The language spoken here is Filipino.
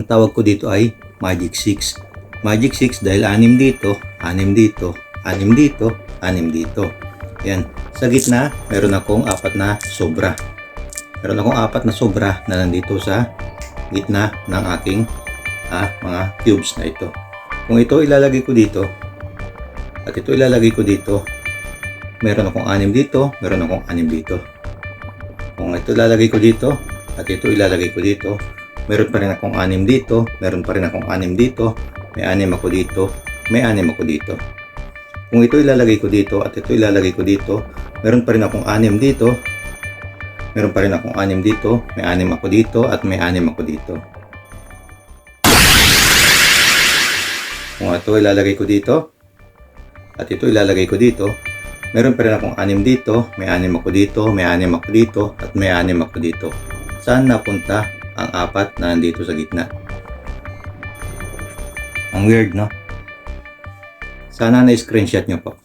ang tawag ko dito ay Magic 6. Magic 6 dahil 6 dito, 6 dito, 6 dito, 6 dito. Yan. Sa gitna, meron akong 4 na sobra. Meron akong 4 na sobra na nandito sa gitna ng aking mga cubes na ito. Kung ito ilalagay ko dito, at ito ilalagay ko dito, meron akong 6 dito, meron akong 6 dito. Kung ito ilalagay ko dito, at ito ilalagay ko dito, meron pa rin akong 6 dito, meron pa rin akong 6 dito, may 6 ako dito, may 6 ako dito. Kung ito ilalagay ko dito at ito ilalagay ko dito, meron pa rin akong 6 dito, meron pa rin akong 6 dito, may 6 ako dito at may 6 ako dito. Kung ito ilalagay ko dito at ito ilalagay ko dito, meron pa rin akong 6 dito, may 6 ako dito, may 6 ako dito at may 6 ako dito. Saan napunta ang 4 na nandito sa gitna? Ang weird, no? Sana na-screenshot nyo po.